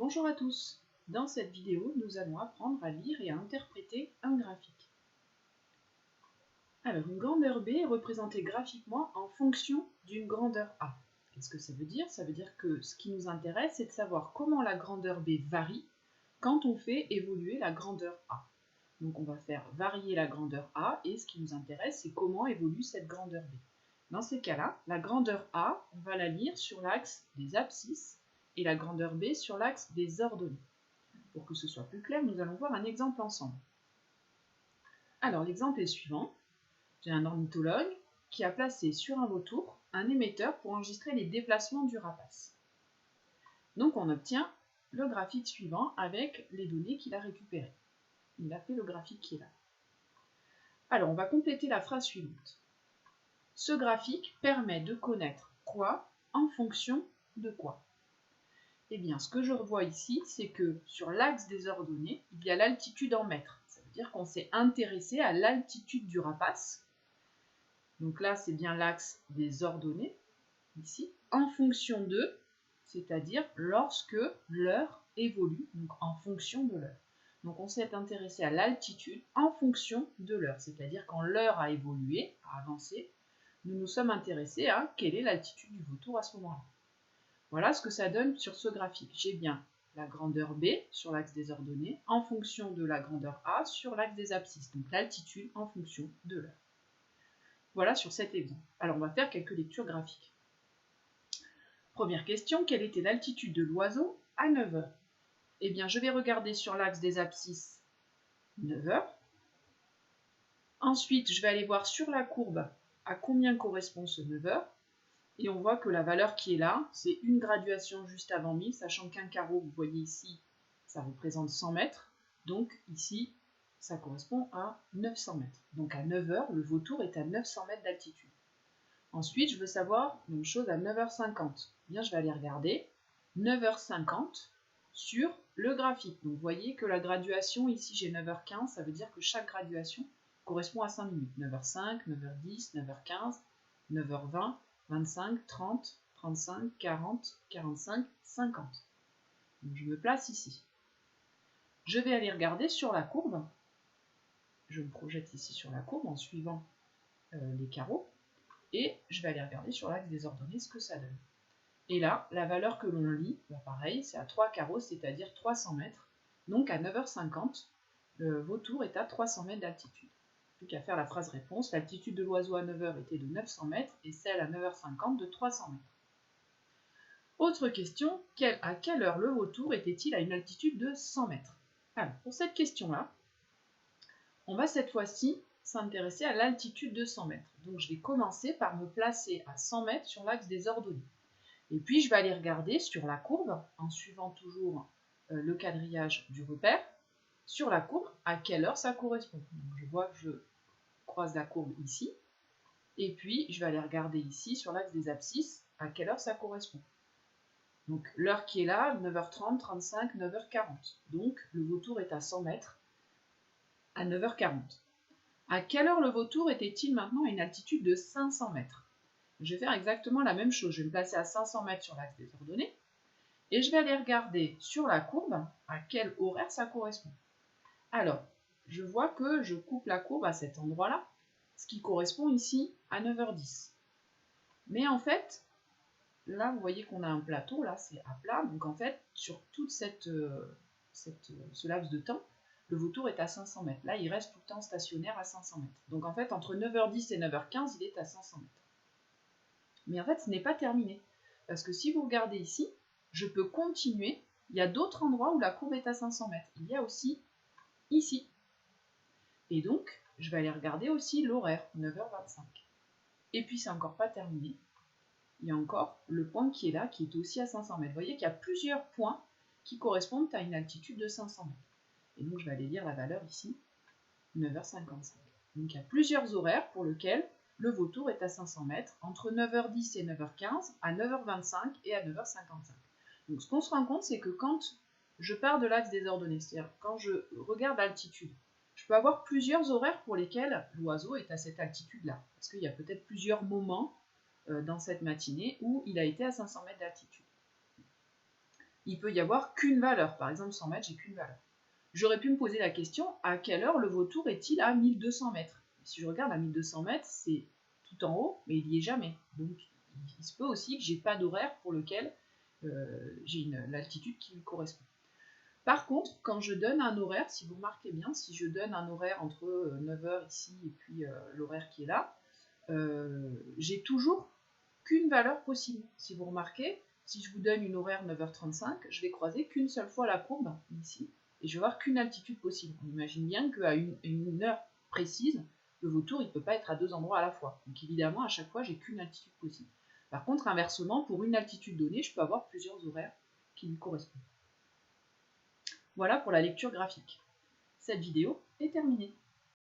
Bonjour à tous. Dans cette vidéo, nous allons apprendre à lire et à interpréter un graphique. Alors, une grandeur B est représentée graphiquement en fonction d'une grandeur A. Qu'est-ce que ça veut dire? Ça veut dire que ce qui nous intéresse, c'est de savoir comment la grandeur B varie quand on fait évoluer la grandeur A. Donc, on va faire varier la grandeur A et ce qui nous intéresse, c'est comment évolue cette grandeur B. Dans ces cas-là, la grandeur A, on va la lire sur l'axe des abscisses et la grandeur B sur l'axe des ordonnées. Pour que ce soit plus clair, nous allons voir un exemple ensemble. Alors, l'exemple est suivant. J'ai un ornithologue qui a placé sur un vautour un émetteur pour enregistrer les déplacements du rapace. Donc, on obtient le graphique suivant avec les données qu'il a récupérées. Il a fait le graphique qui est là. Alors, on va compléter la phrase suivante. Ce graphique permet de connaître quoi en fonction de quoi? Eh bien, ce que je revois ici, c'est que sur l'axe des ordonnées, il y a l'altitude en mètres. Ça veut dire qu'on s'est intéressé à l'altitude du rapace. Donc là, c'est bien l'axe des ordonnées, ici, en fonction de, c'est-à-dire lorsque l'heure évolue, donc en fonction de l'heure. Donc on s'est intéressé à l'altitude en fonction de l'heure, c'est-à-dire quand l'heure a évolué, a avancé, nous nous sommes intéressés à quelle est l'altitude du vautour à ce moment-là. Voilà ce que ça donne sur ce graphique. J'ai bien la grandeur B sur l'axe des ordonnées en fonction de la grandeur A sur l'axe des abscisses, donc l'altitude en fonction de l'heure. Voilà sur cet exemple. Alors on va faire quelques lectures graphiques. Première question, quelle était l'altitude de l'oiseau à 9 h? Eh bien je vais regarder sur l'axe des abscisses 9 h. Ensuite je vais aller voir sur la courbe à combien correspond ce 9 h. Et on voit que la valeur qui est là, c'est une graduation juste avant 1000, sachant qu'un carreau, vous voyez ici, ça représente 100 mètres. Donc ici, ça correspond à 900 mètres. Donc à 9 h, le vautour est à 900 mètres d'altitude. Ensuite, je veux savoir même chose à 9h50. Bien, je vais aller regarder 9h50 sur le graphique. Donc vous voyez que la graduation, ici j'ai 9h15, ça veut dire que chaque graduation correspond à 5 minutes. 9h05, 9h10, 9h15, 9h20, 25, 30, 35, 40, 45, 50. Donc je me place ici. Je vais aller regarder sur la courbe. Je me projette ici sur la courbe en suivant les carreaux. Et je vais aller regarder sur l'axe des ordonnées ce que ça donne. Et là, la valeur que l'on lit, pareil, c'est à 3 carreaux, c'est-à-dire 300 mètres. Donc à 9h50, le vautour est à 300 mètres d'altitude. Plus qu'à faire la phrase réponse, l'altitude de l'oiseau à 9 h était de 900 mètres et celle à 9h50 de 300 mètres. Autre question, à quelle heure le vautour était-il à une altitude de 100 mètres? Alors, pour cette question-là, on va cette fois-ci s'intéresser à l'altitude de 100 mètres. Donc je vais commencer par me placer à 100 mètres sur l'axe des ordonnées. Et puis je vais aller regarder sur la courbe, en suivant toujours le quadrillage du repère, sur la courbe, à quelle heure ça correspond. Donc je vois que je croise la courbe ici, et puis je vais aller regarder ici sur l'axe des abscisses, à quelle heure ça correspond. Donc l'heure qui est là, 9h30, 35, 9h40. Donc le vautour est à 100 mètres à 9h40. À quelle heure le vautour était-il maintenant à une altitude de 500 mètres? Je vais faire exactement la même chose. Je vais me placer à 500 mètres sur l'axe des ordonnées et je vais aller regarder sur la courbe à quel horaire ça correspond. Alors, je vois que je coupe la courbe à cet endroit-là, ce qui correspond ici à 9h10. Mais en fait, là, vous voyez qu'on a un plateau, là, c'est à plat. Donc en fait, sur tout ce laps de temps, le vautour est à 500 mètres. Là, il reste tout le temps stationnaire à 500 mètres. Donc en fait, entre 9h10 et 9h15, il est à 500 mètres. Mais en fait, ce n'est pas terminé. Parce que si vous regardez ici, je peux continuer. Il y a d'autres endroits où la courbe est à 500 mètres. Il y a aussi ici. Et donc, je vais aller regarder aussi l'horaire, 9h25. Et puis, c'est encore pas terminé. Il y a encore le point qui est là, qui est aussi à 500 mètres. Vous voyez qu'il y a plusieurs points qui correspondent à une altitude de 500 mètres. Et donc, je vais aller lire la valeur ici, 9h55. Donc, il y a plusieurs horaires pour lesquels le vautour est à 500 mètres, entre 9h10 et 9h15, à 9h25 et à 9h55. Donc, ce qu'on se rend compte, c'est que quand je pars de l'axe des ordonnées, c'est-à-dire quand je regarde l'altitude, je peux avoir plusieurs horaires pour lesquels l'oiseau est à cette altitude-là. Parce qu'il y a peut-être plusieurs moments dans cette matinée où il a été à 500 mètres d'altitude. il peut y avoir qu'une valeur. Par exemple, 100 mètres, j'ai qu'une valeur. J'aurais pu me poser la question, à quelle heure le vautour est-il à 1200 mètres? Si je regarde à 1200 mètres, c'est tout en haut, mais il n'y est jamais. Donc, il se peut aussi que j'ai pas d'horaire pour lequel j'ai l'altitude qui lui correspond. Par contre, quand je donne un horaire, si vous remarquez bien, si je donne un horaire entre 9h ici et puis l'horaire qui est là, j'ai toujours qu'une valeur possible. Si vous remarquez, si je vous donne une horaire 9h35, je vais croiser qu'une seule fois la courbe, ici, et je vais avoir qu'une altitude possible. On imagine bien qu'à une heure précise, le vautour, il ne peut pas être à deux endroits à la fois. Donc évidemment, à chaque fois, j'ai qu'une altitude possible. Par contre, inversement, pour une altitude donnée, je peux avoir plusieurs horaires qui lui correspondent. Voilà pour la lecture graphique. Cette vidéo est terminée.